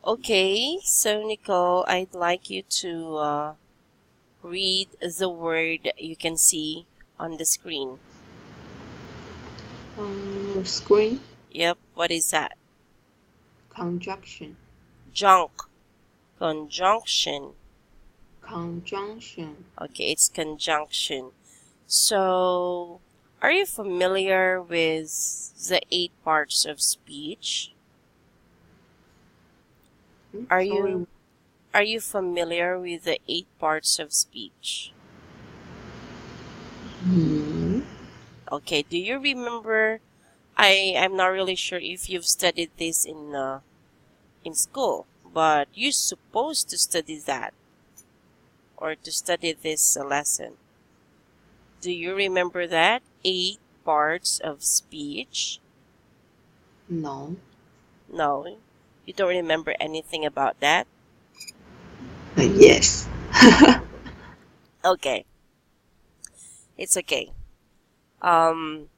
Okay, so Nicole, I'd like you to read the word you can see on the screen. Screen. Yep, what is that? Conjunction. Conjunction. Conjunction. Okay, it's conjunction. So, are you familiar with the 8 parts of speech? Are Sorry. you familiar with the 8 parts of speech? Okay, do you remember? I'm not really sure if you've studied this in school, but you're supposed to study that or to study this lesson. Do you remember that? 8 parts of speech? No. No, you don't remember anything about that? Yes. Okay, it's okay. I'll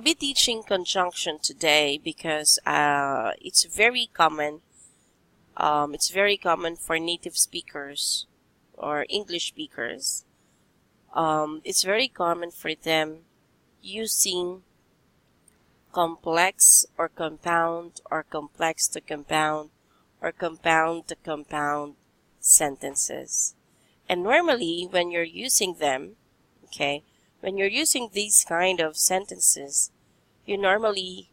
be teaching conjunction today because it's very common. It's very common for native speakers or English speakers. It's very common for them using complex or compound or complex to compound or compound to compound sentences. And normally when you're using them, okay, when you're using these kind of sentences, you normally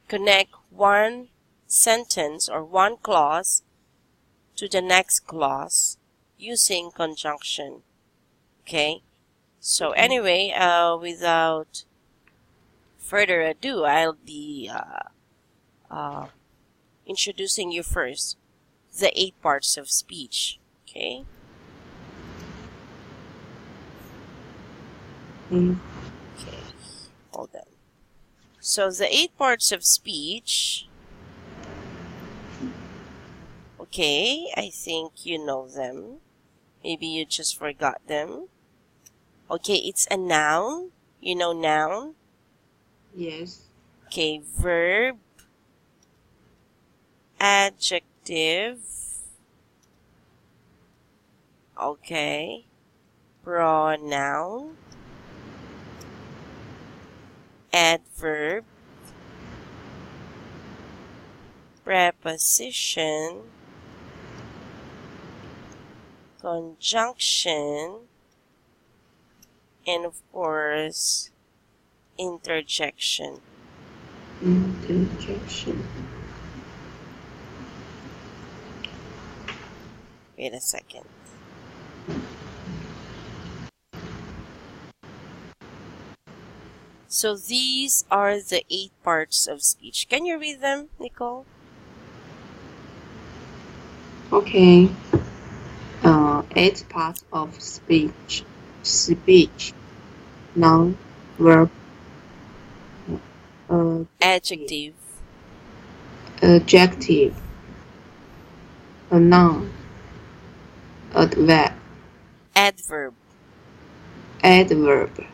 connect one sentence or one clause to the next clause using conjunction. Okay? So anyway, without further ado, I'll be introducing you first the 8 parts of speech. Okay? Okay. Hold on. So the 8 parts of speech. Okay, I think you know them. Maybe you just forgot them. Okay, it's a noun. You know noun? Yes. Okay, verb, adjective, okay, pronoun, adverb, preposition, conjunction, and of course, interjection. Interjection. Wait a second. So these are the 8 parts of speech. Can you read them, Nicole? Okay. 8 parts of speech. Noun, verb, Adjective, adjective, a noun, adverb, adverb, adverb,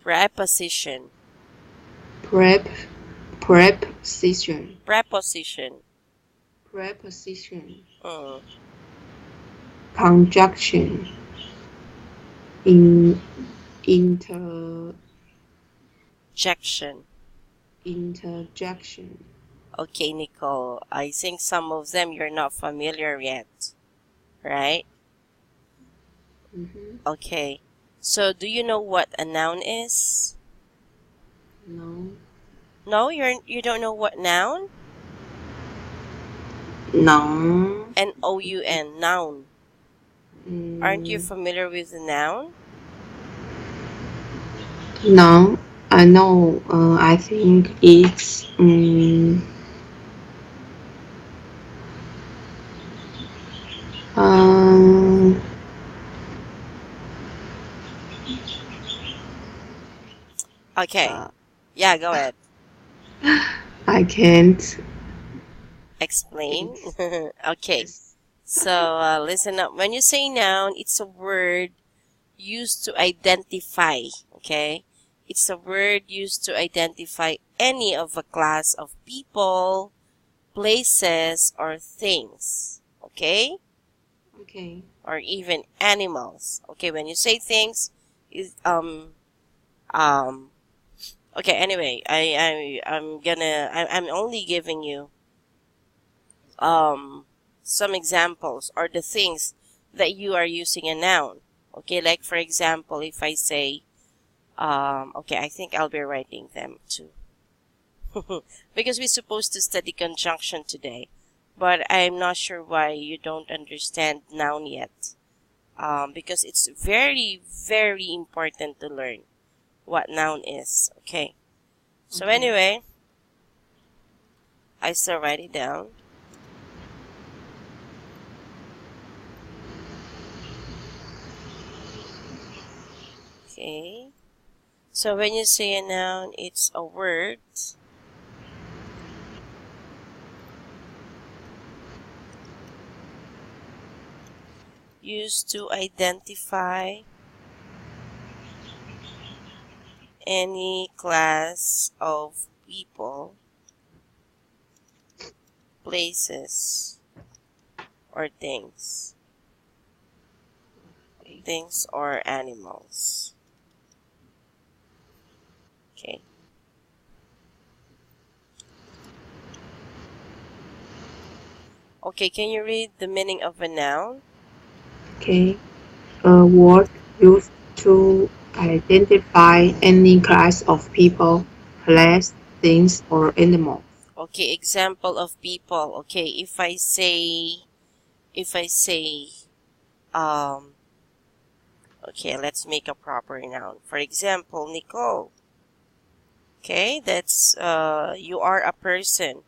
preposition, preposition, preposition, preposition, mm, conjunction, jection. interjection. Okay, Nicole, I think some of them you're not familiar yet, right? Okay, so do you know what a noun is? No. No, you don't know what noun? Noun. N-O-U-N, noun. Aren't you familiar with the noun? Noun. I know. I think it's Okay, yeah, go ahead. I can't Explain. Okay, so listen up. When you say noun, it's a word used to identify, okay? It's a word used to identify any of a class of people, places, or things. Okay? Okay. Or even animals. Okay, when you say things, is um okay, anyway, I'm only giving you some examples or the things that you are using a noun. Okay, like for example, if I say okay, I think I'll be writing them too. Because we're supposed to study conjunction today, but I'm not sure why you don't understand noun yet. Because it's very, very important to learn what noun is. Okay. So Okay. anyway, I still write it down. Okay. So when you say a noun, it's a word used to identify any class of people, places, or things. Okay. Things or animals. Okay. Okay, can you read the meaning of a noun? Okay. A word used to identify any class of people, place, things, or animals. Okay, example of people. Okay, if I say um okay, let's make a proper noun. For example, Nicole. Okay, that's you are a person.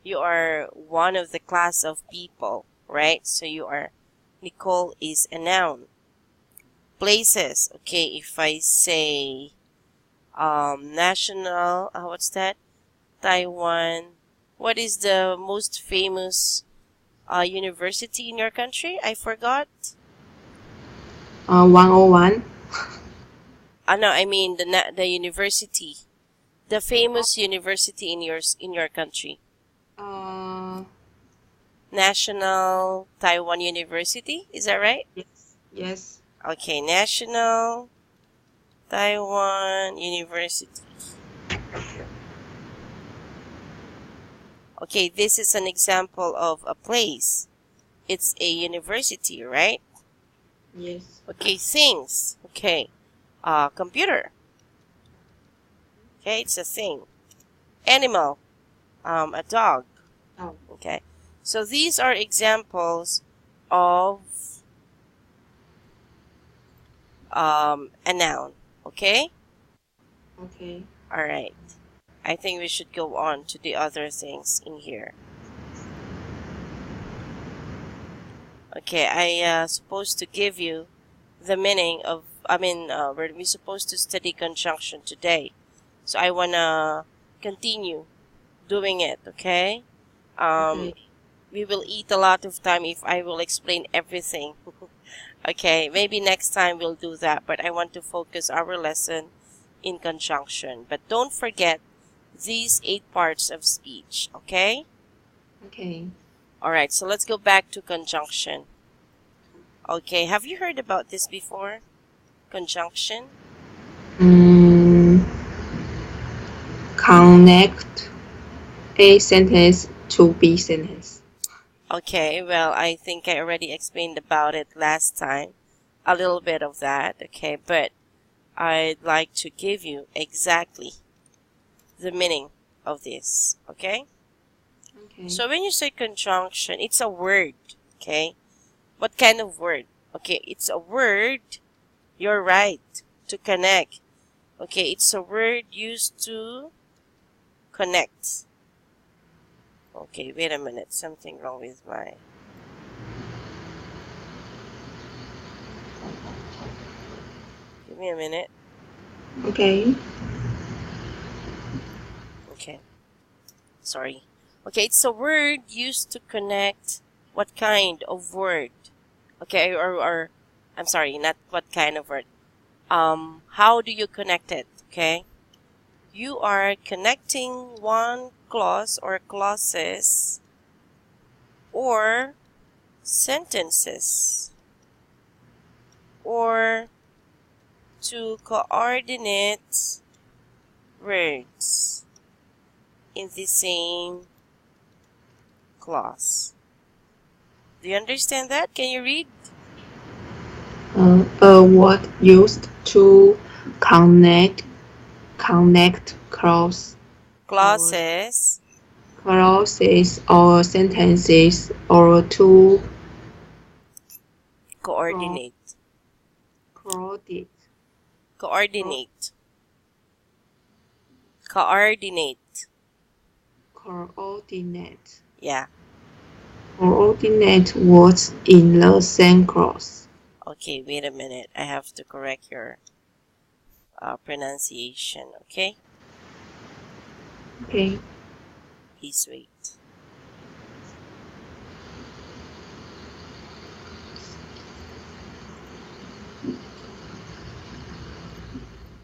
You are one of the class of people, right? So you are Nicole is a noun. Places. Okay, if I say national what's that? Taiwan. What is the most famous university in your country? I forgot. 101. No, I mean the university, the famous university in your country. Uh, National Taiwan University. Is that right? yes. Yes. Okay, National Taiwan University. Okay, this is an example of a place. It's a university, right? Yes. Okay, things. Okay, computer. Okay, it's a thing. Animal. A dog. Oh. Okay, so these are examples of a noun. Okay, Okay. all right. I think we should go on to the other things in here. Okay, I supposed to give you the meaning of. We're supposed to study conjunction today, so I wanna continue doing it. Okay. Um, Okay. we will eat a lot of time if I will explain everything. Okay, maybe next time we'll do that, but I want to focus our lesson in conjunction. But don't forget these 8 parts of speech, okay? Okay. Alright, so let's go back to conjunction. Okay, have you heard about this before? Conjunction? Mm, connect A sentence to B sentence. Okay, well, I think I already explained about it last time. A little bit of that, okay, but I'd like to give you exactly the meaning of this, okay? Okay. So when you say conjunction, it's a word, okay? What kind of word? Okay, it's a word, you're right, to connect. Okay, it's a word used to connect. Okay, wait a minute, something wrong with my... Give me a minute. Okay. Okay, sorry. Okay, it's a word used to connect. What kind of word? Okay, or I'm sorry, not what kind of word. How do you connect it? Okay? You are connecting one clause or clauses or sentences or two coordinate words in the same clause. Do you understand that? Can you read? A word used to connect clause or Clauses, clauses or sentences or to coordinate. coordinate Coordinate. Coordinate. coordinate Yeah. coordinate words in the same clause. Okay, wait a minute. I have to correct your pronunciation, okay? Okay. Please wait.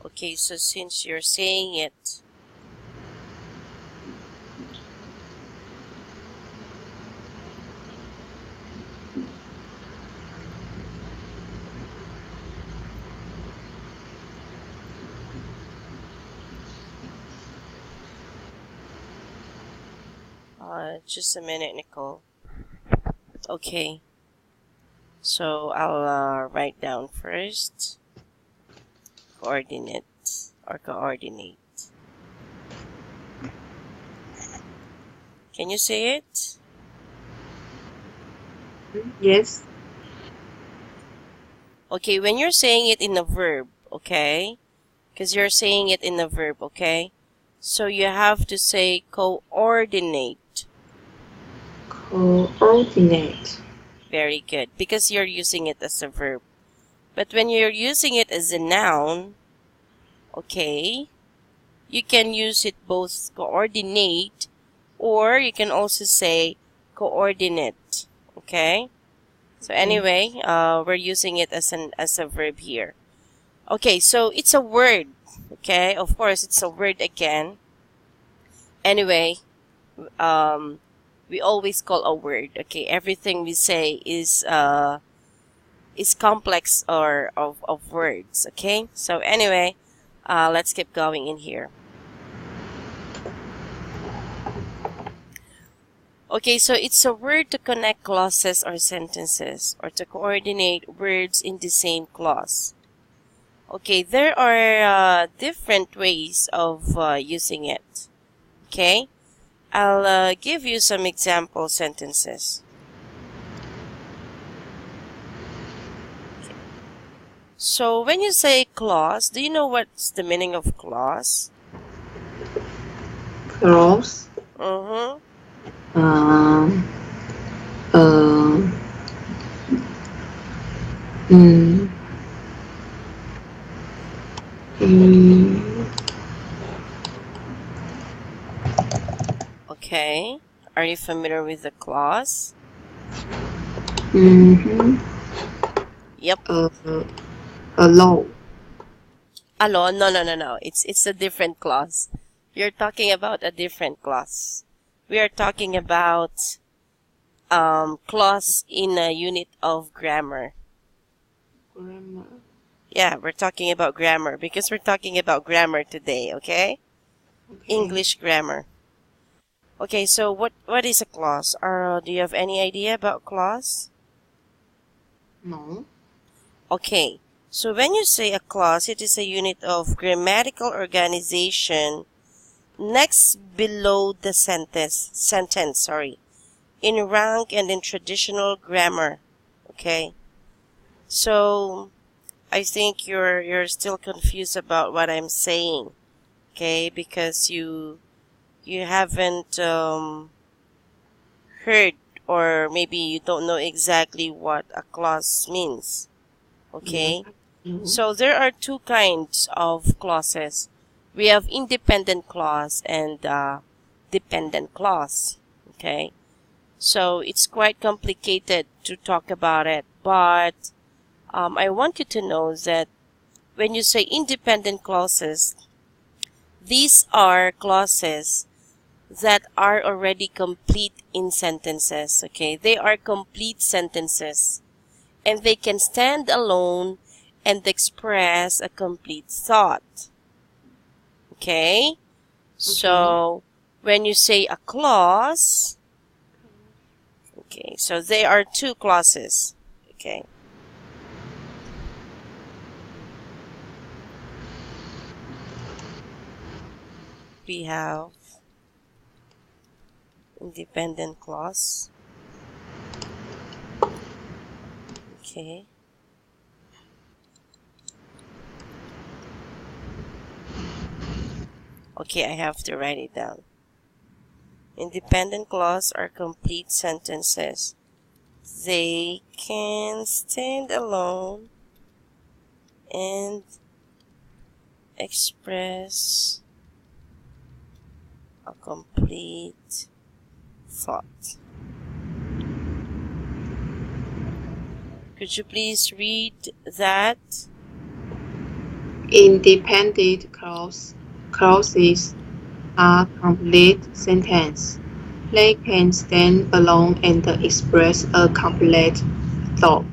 Okay, so since you're saying it, just a minute, Nicole. Okay, so I'll write down first coordinate or coordinate. Can you say it? Yes. Okay, when you're saying it in a verb, okay? Because you're saying it in a verb, okay? So you have to say coordinate. Coordinate. Very good. Because you're using it as a verb. But when you're using it as a noun, okay, you can use it both coordinate or you can also say coordinate. Okay? So anyway, we're using it as a verb here. Okay, so it's a word. Okay, of course it's a word again. Anyway, we always call a word. Okay, everything we say is complex or of words. Okay, so anyway, let's keep going in here. Okay, so it's a word to connect clauses or sentences or to coordinate words in the same clause. Okay, there are different ways of using it. Okay, I'll give you some example sentences. So when you say clause, do you know what's the meaning of clause? Clause. Mm-hmm. Um. Uh. Mm, mm, Okay. Are you familiar with the clause? mm-hmm. Yep. Allow. Hello? No. It's a different clause. You're talking about a different clause. We are talking about clause in a unit of grammar. Grammar. Yeah, we're talking about grammar because we're talking about grammar today, okay? Okay. English grammar. Okay, so what is a clause? Do you have any idea about clause? No. Okay, so when you say a clause, it is a unit of grammatical organization next below the sentence, sorry, in rank and in traditional grammar. Okay, so I think you're still confused about what I'm saying. Okay, because you haven't heard or maybe you don't know exactly what a clause means. Yeah. Okay, No. so there are two kinds of clauses. We have independent clause and dependent clause. Okay, so it's quite complicated to talk about it, but I want you to know that when you say independent clauses, These are clauses that are already complete in sentences. Okay, they are complete sentences, and they can stand alone and express a complete thought. Okay, Okay. so when you say a clause, okay, so there are two clauses. Okay, we have independent clause. Okay. Okay, I have to write it down. Independent clause are complete sentences. They can stand alone and express a complete thought. Could you please read that? Independent clauses are complete sentences. They can stand alone and express a complete thought.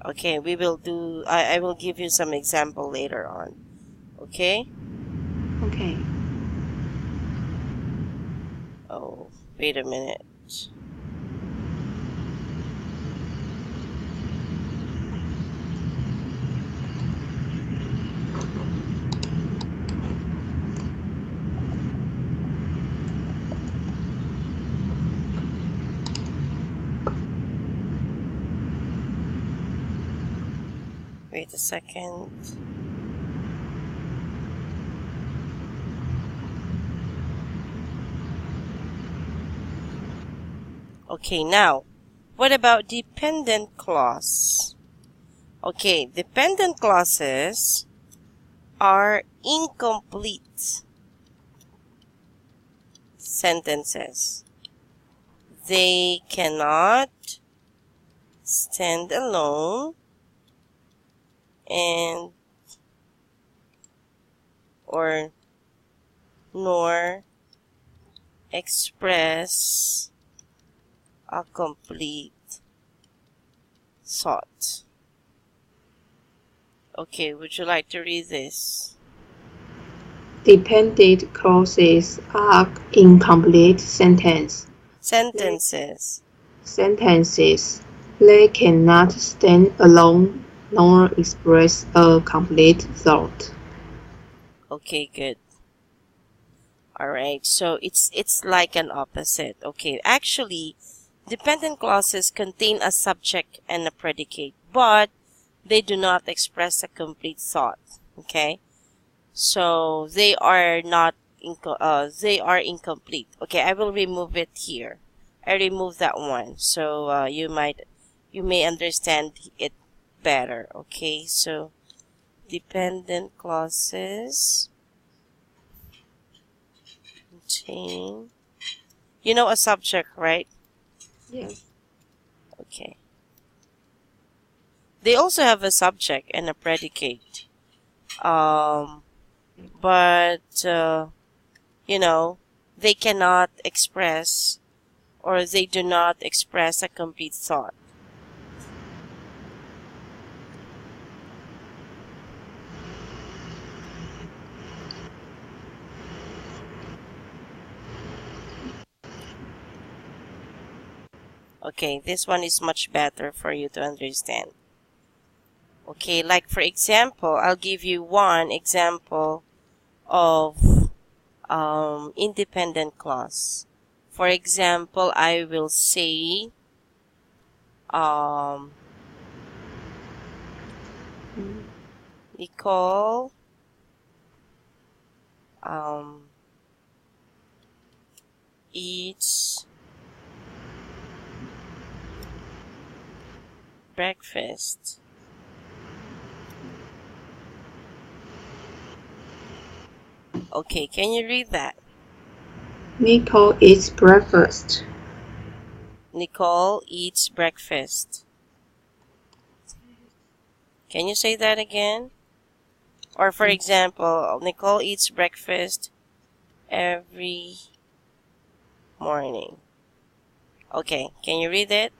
Okay, we will do, I will give you some example later on. Okay? Okay. Oh, wait a minute. Wait a second. Okay, now, what about dependent clause? Okay, dependent clauses are incomplete sentences. They cannot stand alone and or nor express a complete thought. Okay, would you like to read this? Dependent clauses are incomplete Sentences. sentences. They cannot stand alone nor express a complete thought. Okay, good. All right. So it's like an opposite. Okay. Actually, dependent clauses contain a subject and a predicate, but they do not express a complete thought. Okay. So they are not they are incomplete. Okay, I will remove it here. I remove that one. So you may understand it better. Okay. So dependent clauses contain, you know, a subject, right? Yes. Okay. They also have a subject and a predicate. Um, but you know, they cannot express or they do not express a complete thought. Okay, this one is much better for you to understand. Okay, like for example, I'll give you one example of independent clause. For example, I will say, um, Nicole, um, eats breakfast. Okay, can you read that? Nicole eats breakfast. Nicole eats breakfast. Can you say that again? Or for example, Nicole eats breakfast every morning. Okay, can you read it?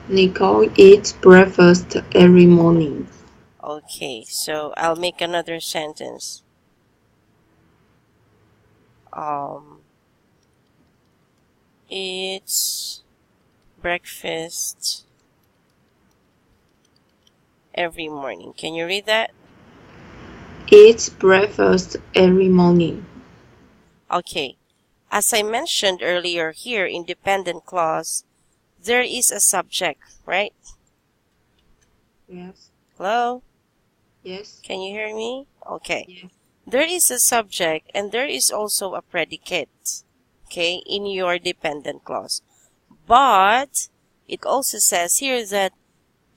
Nicole eats breakfast every morning. Okay, so I'll make another sentence. It's breakfast every morning. Can you read that? Eats breakfast every morning. Okay. As I mentioned earlier here in dependent clause, there is a subject, right? Yes. Hello? Yes. Can you hear me? Okay. Yes. There is a subject and there is also a predicate, okay, in your dependent clause. But it also says here that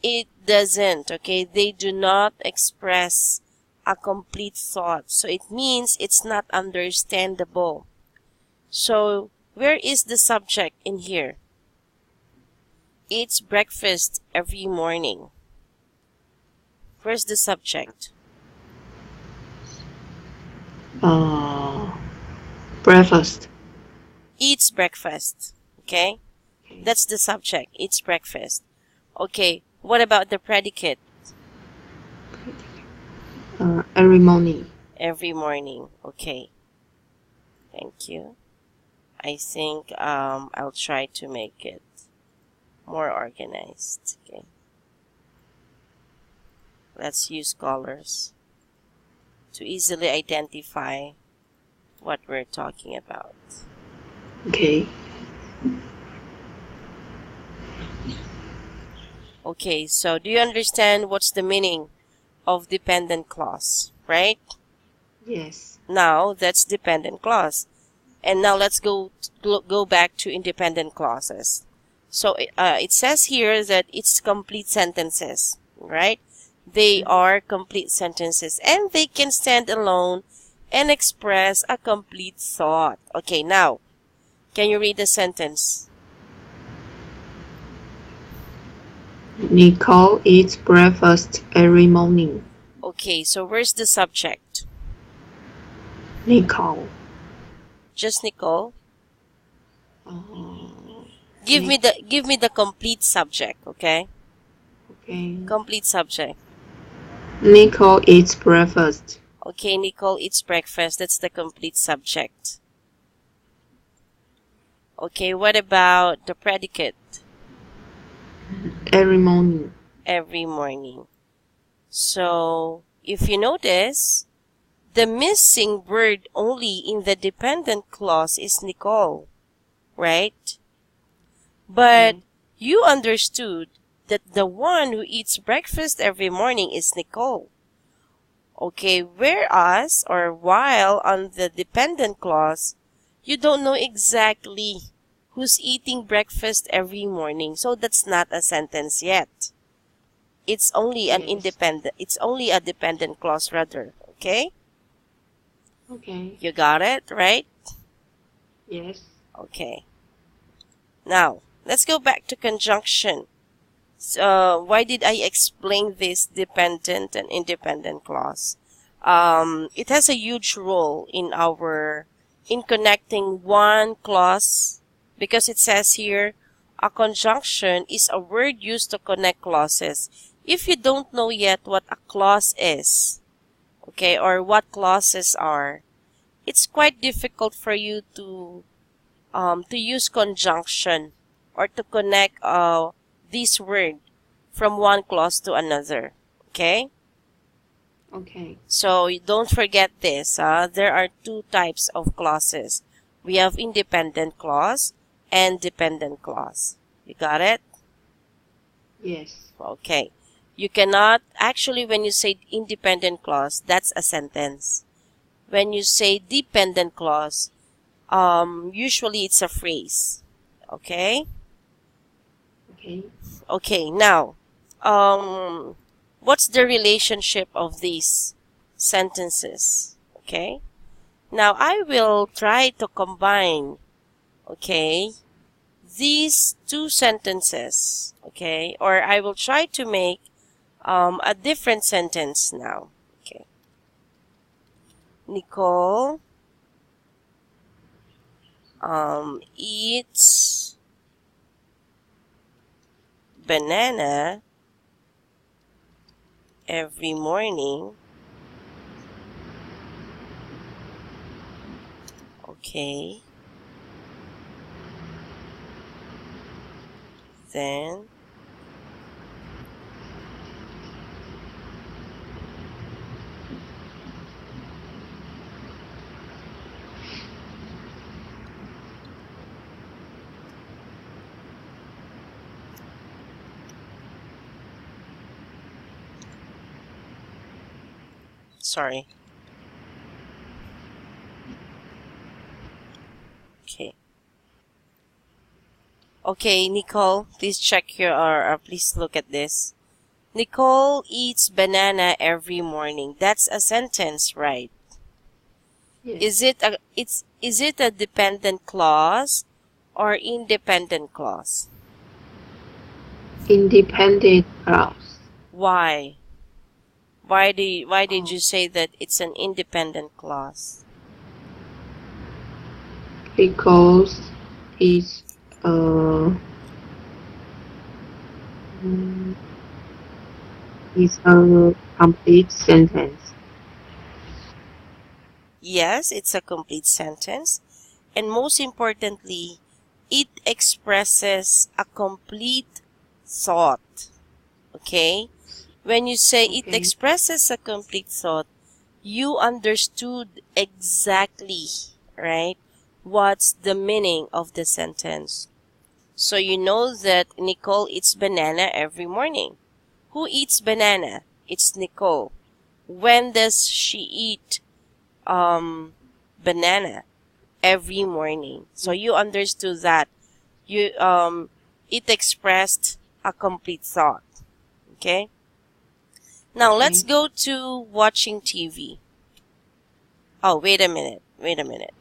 it doesn't, okay? They do not express a complete thought. So it means it's not understandable. So where is the subject in here? Eats breakfast every morning. Where's the subject? Breakfast. Eats breakfast. Okay? That's the subject. Eats breakfast. Okay. What about the predicate? Every morning. Every morning. Okay. Thank you. I think I'll try to make it more organized. Okay. Let's use colors to easily identify what we're talking about. Okay. Okay, so do you understand what's the meaning of dependent clause, right? Yes. Now that's dependent clause. And now let's go back to independent clauses. So it says here that it's complete sentences, right? They are complete sentences and they can stand alone and express a complete thought. Okay, now, can you read the sentence? Nicole eats breakfast every morning. Okay, so where's the subject? Nicole. Just Nicole. Uh, Give me the complete subject, okay? okay. Complete subject. Nicole eats breakfast Okay, Nicole eats breakfast. That's the complete subject. Okay, what about the predicate? every morning. Every morning. So, if you notice, the missing word only in the dependent clause is Nicole, right? But Yeah. you understood that the one who eats breakfast every morning is Nicole. Okay, whereas or while on the dependent clause, you don't know exactly who's eating breakfast every morning. So that's not a sentence yet. It's only Yes. it's only a dependent clause rather. Okay? Okay. You got it, right? Yes. Okay. Now, let's go back to conjunction. So, why did I explain this dependent and independent clause? It has a huge role in connecting one clause because it says here, a conjunction is a word used to connect clauses. If you don't know yet what a clause is, okay, or what clauses are, it's quite difficult for you to use conjunction or to connect this word from one clause to another. Okay? Okay. So don't forget this. There are two types of clauses. We have independent clause and dependent clause. You got it? Yes. Okay. You cannot, actually when you say independent clause, that's a sentence. When you say dependent clause, usually it's a phrase. Okay? Okay. Okay, now, what's the relationship of these sentences? Okay? Now, I will try to combine, okay, these two sentences, okay, or I will try to make a different sentence now. Okay. Nicole eats banana every morning. Okay. Then sorry. Okay. Okay, Nicole, please check your or please look at this. Nicole eats banana every morning. That's a sentence, right? Yes. Is it a dependent clause or independent clause? Independent clause. Why? Why did Oh, you say that it's an independent clause? because it's uh mm, it's a complete sentence. Yes, it's a complete sentence. And most importantly, it expresses a complete thought. Okay? When you say it Okay. expresses a complete thought, you understood exactly, right? What's the meaning of the sentence? So you know that Nicole eats banana every morning. Who eats banana? It's Nicole. When does she eat banana? Every morning. So you understood that. You it expressed a complete thought. Okay? Now let's Okay. go to watching TV. Oh, wait a minute. Wait a minute.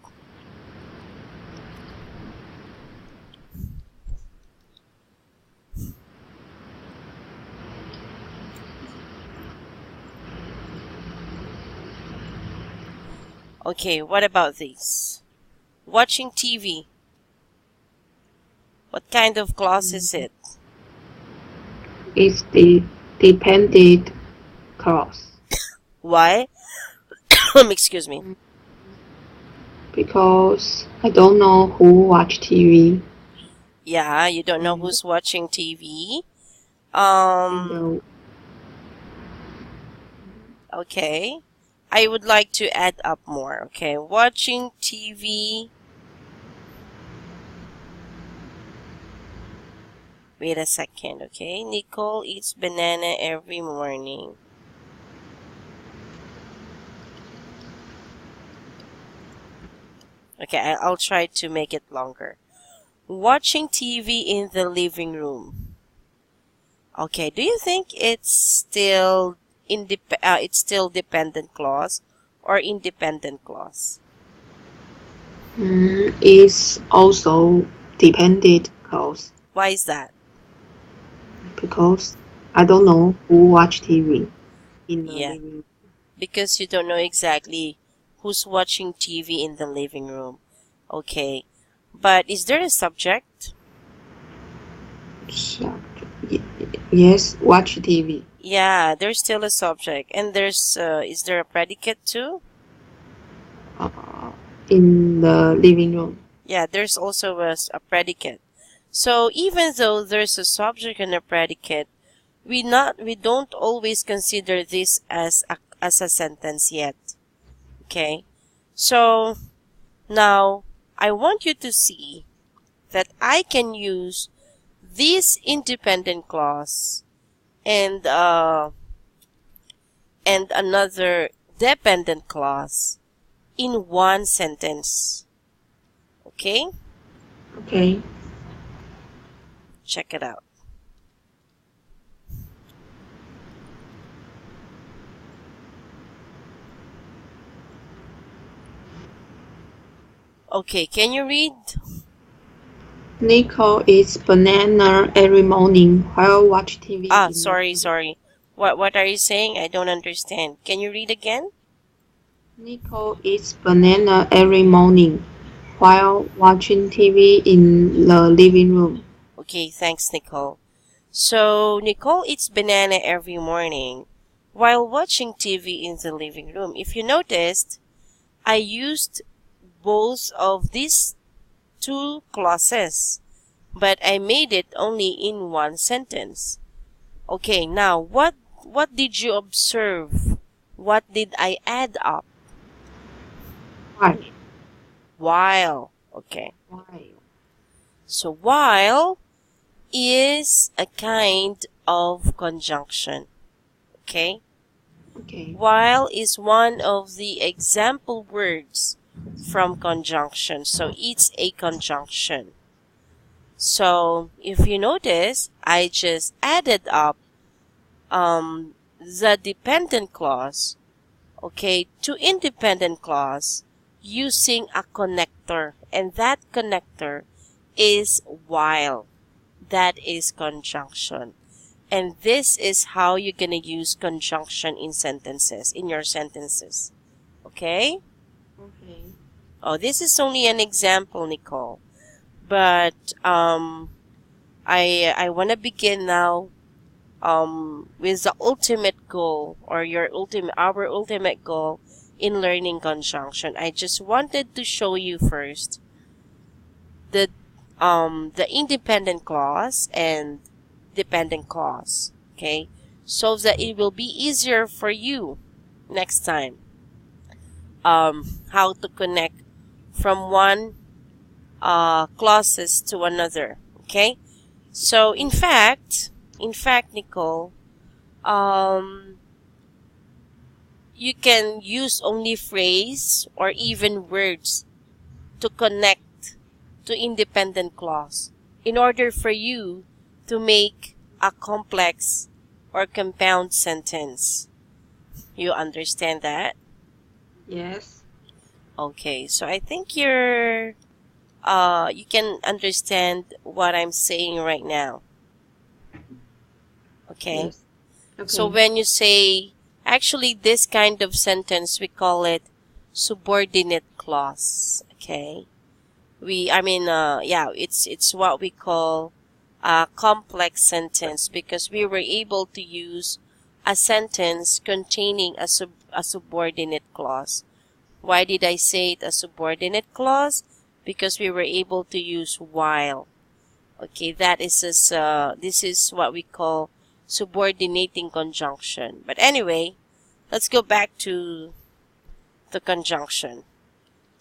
Okay, what about this? Watching TV. What kind of clause is Mm, it? It's the dependent clause. Why? Excuse me. Mm, Because I don't know who watch TV Yeah, you don't know in who's watching TV. in the Okay. I would like to add up more. Okay, watching TV. Wait a second, okay? Nicole eats banana every morning. Okay, I'll try to make it longer. Watching TV in the living room. Okay, do you think it's still dependent clause or independent clause? is also dependent clause Why is that? because I don't know who watch TV in the Yeah, living room. because you don't know exactly who's watching TV in the living room. Okay, but is there a subject? So, yes, watch TV Yeah, there's still a subject, and there's is there a predicate too? uh, in the living room. Yeah, there's also a predicate. So even though there's a subject and a predicate, we don't always consider this as a sentence yet. Okay? So now I want you to see that I can use this independent clause and and another dependent clause in one sentence. Okay? Okay. Check it out. Okay, can you read? Nicole eats banana every morning while watch TV Ah, in the sorry, living sorry. What are you saying? I don't understand. Can you read again? room. Nicole eats banana every morning while watching TV in the living room. Okay, thanks, Nicole. So, Nicole eats banana every morning while watching TV in the living room. If you noticed, I used both of these two clauses, but I made it only in one sentence. Okay, now what did you observe? What did I add up? While. While. Okay. While. So while is a kind of conjunction. Okay? Okay. While is one of the example words from conjunction. So it's a conjunction. So if you notice, I just added up the dependent clause, okay, to independent clause using a connector. And that connector is while. That is conjunction. And this is how you're going to use conjunction in sentences, in your sentences. Okay? Okay. Oh, this is only an example, Nicole. But I want to begin now with the ultimate goal, or our ultimate goal in learning conjunction. I just wanted to show you first the independent clause and dependent clause, okay, so that it will be easier for you next time how to connect from one clauses to another. Okay, so in fact, Nicole, you can use only phrase or even words to connect to independent clause in order for you to make a complex or compound sentence. You understand that? Yes. Okay, so I think you can understand what I'm saying right now. Okay? Yes. Okay. So when you say, actually this kind of sentence, we call it subordinate clause. Okay? It's what we call a complex sentence because we were able to use a sentence containing a subordinate clause. Why did I say it a subordinate clause? Because we were able to use while. Okay, this is what we call subordinating conjunction. But anyway, let's go back to the conjunction.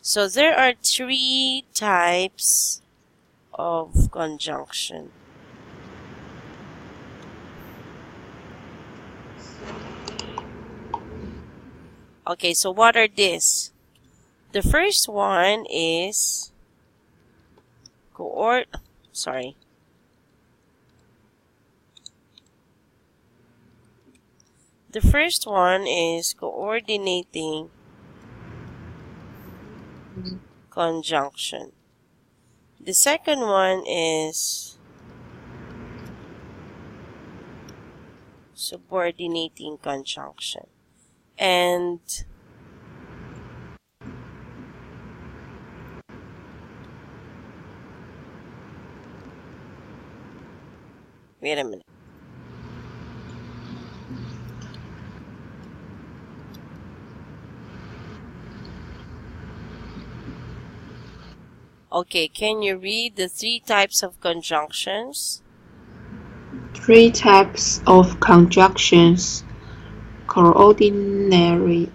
So there are 3 types of conjunction. Okay, so what are these? The first one is The first one is coordinating conjunction. The second one is subordinating conjunction. And wait a minute. Okay, can you read the 3 types of conjunctions? 3 types of conjunctions. Coordinating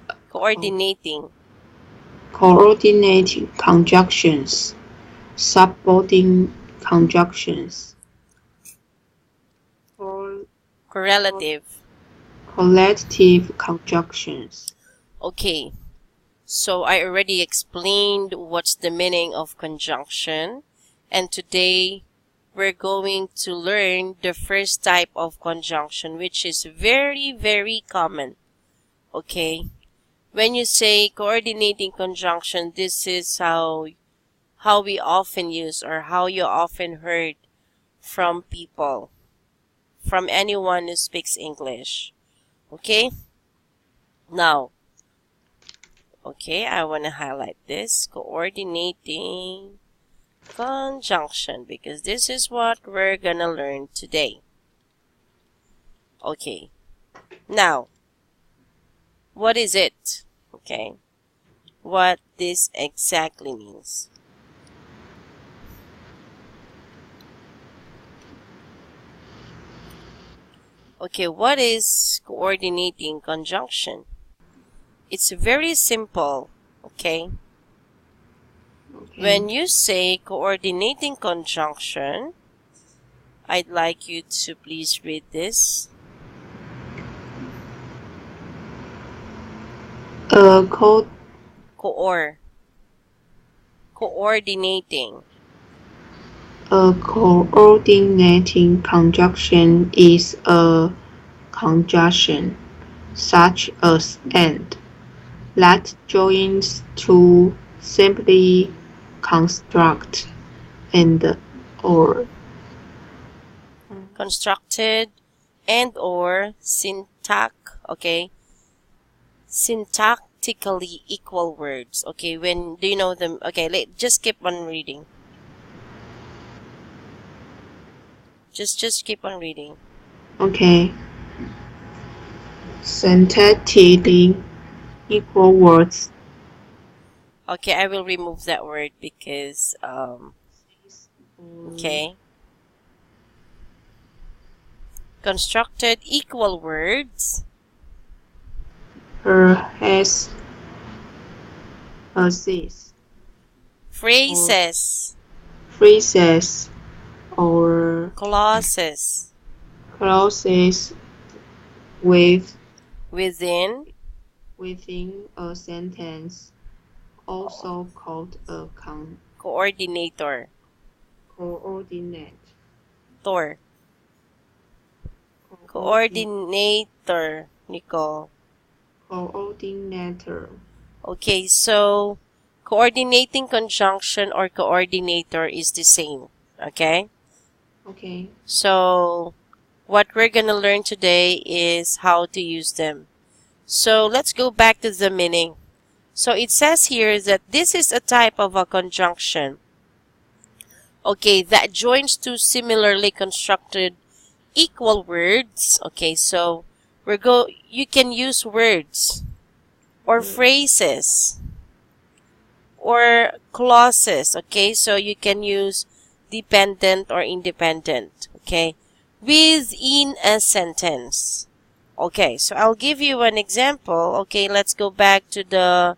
conjunctions. Subordinate conjunctions. Correlative. Collective conjunctions. Okay, so I already explained what's the meaning of conjunction, and today we're going to learn the first type of conjunction, which is very, very common. Okay, when you say coordinating conjunction, this is how we often use, or how you often heard from people, from anyone who speaks English. Okay, now Okay, I want to highlight this coordinating conjunction because this is what we're gonna learn today. Okay, now, what is it? Okay, what this exactly means. Okay, what is coordinating conjunction? It's very simple, okay? Okay. When you say coordinating conjunction, I'd like you to please read this. Coordinating. A coordinating conjunction is a conjunction, such as and, that joins two simply construct and or. Constructed and or okay, syntactically equal words. Okay, when do you know them? Okay, just keep on reading. Just keep on reading. Okay. Syntactically equal words. Okay, I will remove that word because okay. Constructed equal words. Perhaps this. Phrases. Phrases or Clauses. clauses with Within. within a sentence, also called a Coordinator. coordinate. Coordinator, Nicole. Coordinator. Okay, so coordinating conjunction or coordinator is the same. Okay? Okay. So what we're gonna learn today is how to use them. So let's go back to the meaning. So it says here that this is a type of a conjunction. Okay, that joins two similarly constructed equal words. Okay, so you can use words or phrases or clauses. Okay, so you can use dependent or independent. Okay, within a sentence. Okay, so I'll give you an example. Okay, let's go back to the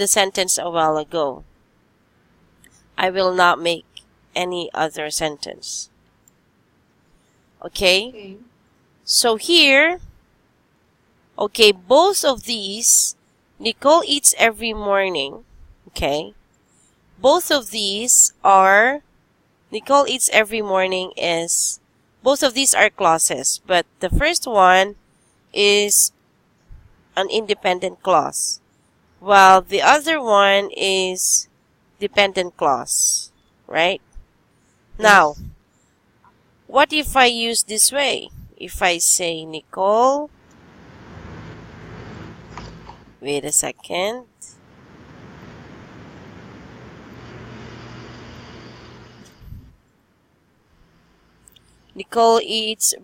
sentence a while ago. I will not make any other sentence. Okay? So here, okay, both of these, Nicole eats every morning. Okay? Both of these are, Nicole eats every morning is, both of these are clauses, but the first one is an independent clause, while the other one is dependent clause, right? Now, what if I use this way? If I say, Nicole, wait a second. Nicole eats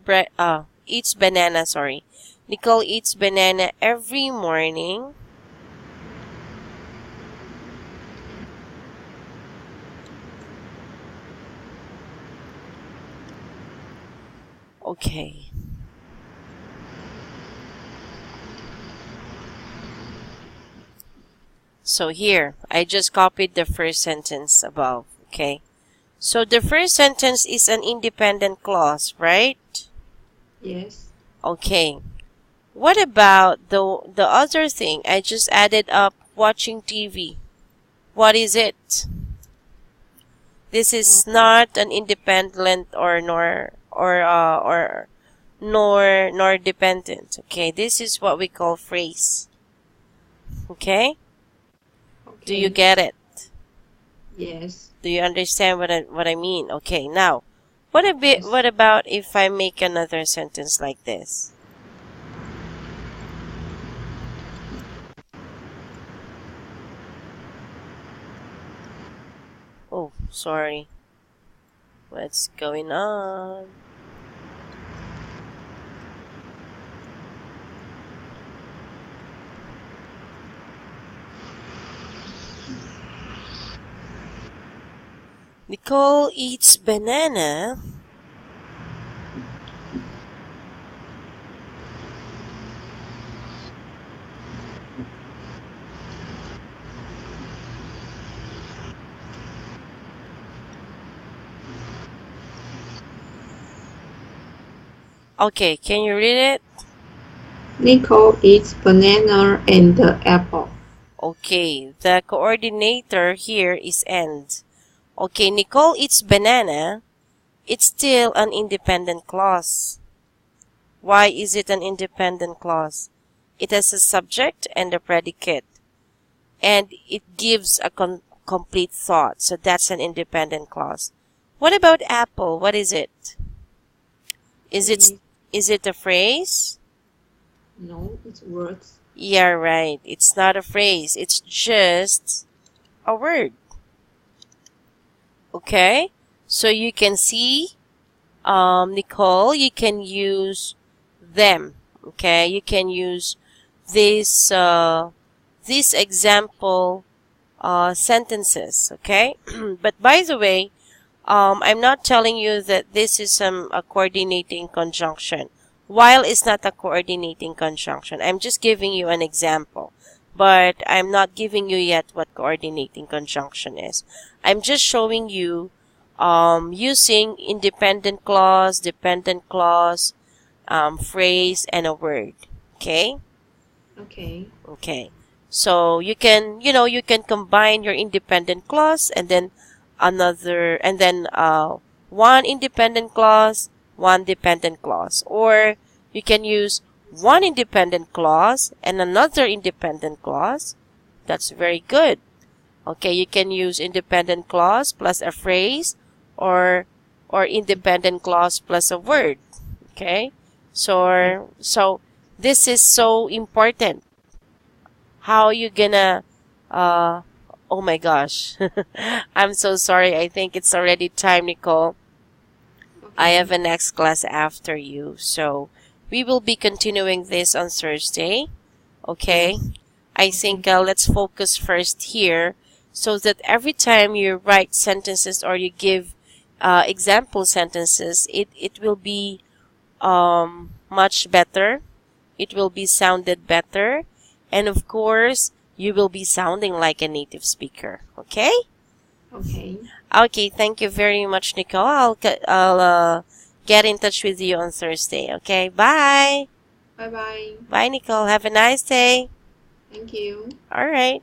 banana, sorry. Nicole eats banana every morning. Okay. So here, I just copied the first sentence above, okay? So the first sentence is an independent clause, right? Yes. Okay. What about the other thing? I just added up watching TV. What is it? This is not an independent or nor dependent. Okay, this is what we call phrase. Okay? Do you get it? Yes. Do you understand what I mean? Okay, now, what about if I make another sentence like this? sorry. What's going on? Nicole eats banana. Okay, can you read it? Nicole eats banana and the apple. Okay, the coordinator here is and. Okay, Nicole eats banana. It's still an independent clause. Why is it an independent clause? It has a subject and a predicate. And it gives a complete thought. So that's an independent clause. What about apple? What is it? Is it Mm, is it a phrase? No, it's words. Yeah, right. It's not a phrase. It's just a word. Okay? So you can see, Nicole, you can use them. Okay? You can use this, this example sentences. Okay? But by the way, I'm not telling you that this is a coordinating conjunction. While it's not a coordinating conjunction, I'm just giving you an example. But I'm not giving you yet what coordinating conjunction is. I'm just showing you using independent clause, dependent clause, phrase, and a word. Okay? Okay. Okay. So you can, you can combine your independent clause and then one independent clause, one dependent clause. Or you can use one independent clause and another independent clause. That's very good. Okay, you can use independent clause plus a phrase or independent clause plus a word. Okay? So this is so important. How you gonna uh oh my gosh. I'm so sorry. I think it's already time, Nicole. I have Okay. a next class after you. So we will be continuing this on Thursday. Okay? Yes. I Okay. think let's focus first here so that every time you write sentences or you give example sentences, it will be much better. It will be sounded better. And of course, you will be sounding like a native speaker. Okay? Okay. Okay, thank you very much, Nicole. I'll get in touch with you on Thursday. Okay, bye. Bye bye. Bye, Nicole. Have a nice day. Thank you. All right.